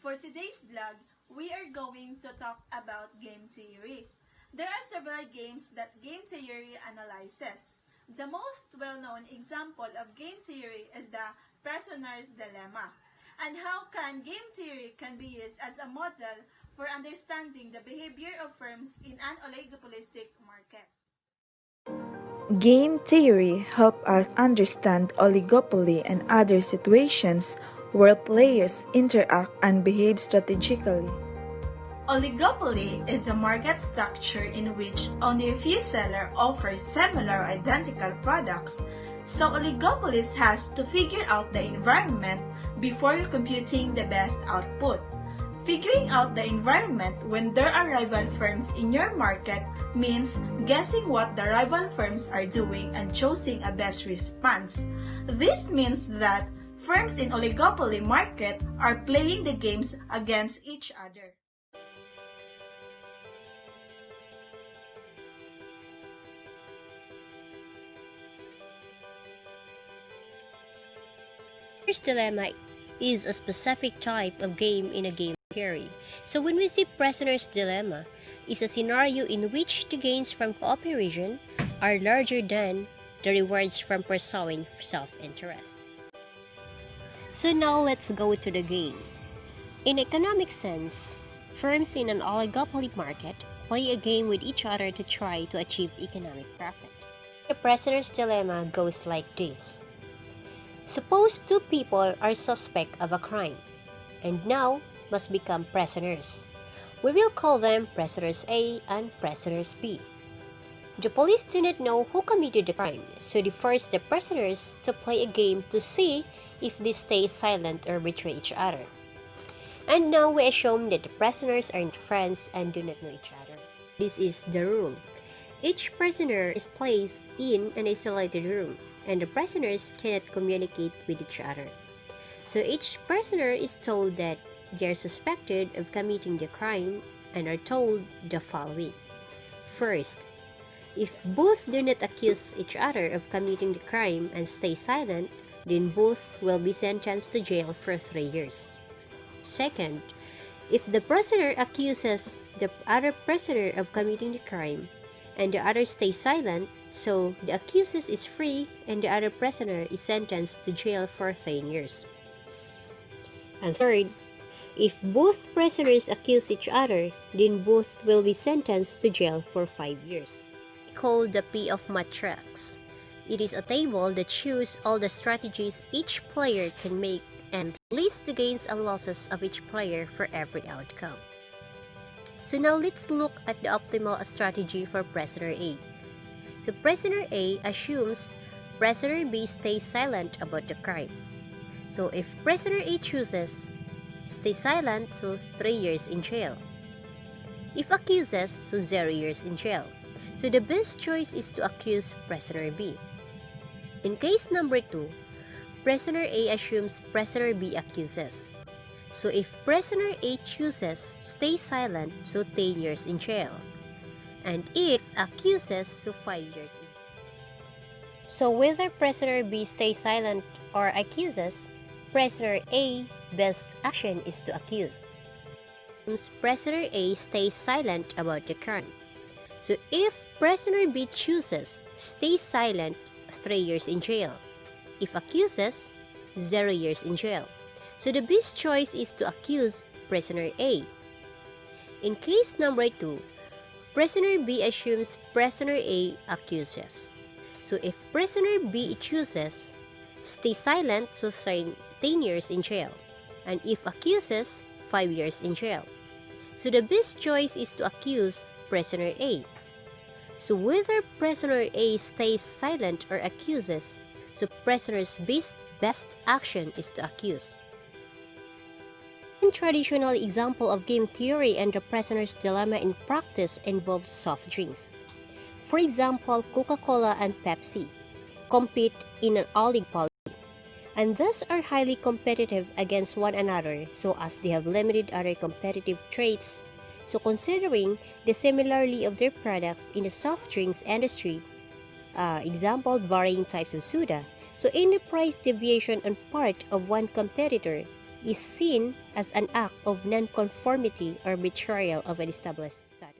For today's vlog, we are going to talk about game theory. There are several games that game theory analyzes. The most well-known example of game theory is the prisoner's dilemma. And how game theory can be used as a model for understanding the behavior of firms in an oligopolistic market. Game theory helps us understand oligopoly and other situations where players interact and behave strategically. Oligopoly is a market structure in which only a few sellers offer similar identical products, so oligopolist has to figure out the environment before computing the best output. Figuring out the environment when there are rival firms in your market means guessing what the rival firms are doing and choosing a best response. This means that firms in oligopoly market are playing the games against each other. Prisoner's dilemma is a specific type of game in a game theory. So when we see prisoner's dilemma, is a scenario in which the gains from cooperation are larger than the rewards from pursuing self-interest. So now let's go to the game. In economic sense, firms in an oligopoly market play a game with each other to try to achieve economic profit. The prisoner's dilemma goes like this. Suppose two people are suspect of a crime, and now must become prisoners. We will call them prisoners A and prisoners B. The police do not know who committed the crime, so they force the prisoners to play a game to see if they stay silent or betray each other. And now we assume that the prisoners are not friends and do not know each other. This is the rule. Each prisoner is placed in an isolated room, and the prisoners cannot communicate with each other. So each prisoner is told that they are suspected of committing the crime and are told the following. First, if both do not accuse each other of committing the crime and stay silent, then both will be sentenced to jail for 3 years. Second, if the prisoner accuses the other prisoner of committing the crime and the other stays silent, so the accused is free and the other prisoner is sentenced to jail for 10 years. And third, if both prisoners accuse each other, then both will be sentenced to jail for 5 years. Called the P of matrix. It is a table that shows all the strategies each player can make and lists the gains and losses of each player for every outcome. So now let's look at the optimal strategy for prisoner A. So prisoner A assumes prisoner B stays silent about the crime. So if prisoner A chooses stay silent, so 3 years in jail. If accuses, so 0 years in jail. So the best choice is to accuse prisoner B. In case number 2, prisoner A assumes prisoner B accuses. So if prisoner A chooses stay silent, so 10 years in jail. And if accuses, so 5 years in jail. So whether prisoner B stays silent or accuses, prisoner A best action is to accuse. Prisoner A stays silent about the crime. So if prisoner B chooses stay silent, 3 years in jail. If accuses, 0 years in jail. So the best choice is to accuse prisoner A. In case number 2, prisoner B assumes prisoner A accuses. So if prisoner B chooses stay silent, so 10 years in jail. And if accuses, 5 years in jail. So the best choice is to accuse prisoner A. So whether prisoner A stays silent or accuses, so prisoner's best action is to accuse. One traditional example of game theory and the prisoner's dilemma in practice involves soft drinks. For example, Coca-Cola and Pepsi compete in an oligopoly and thus are highly competitive against one another so as they have limited other competitive traits. So considering the similarity of their products in the soft drinks industry, example varying types of soda, so any price deviation on part of one competitor is seen as an act of nonconformity or betrayal of an established type.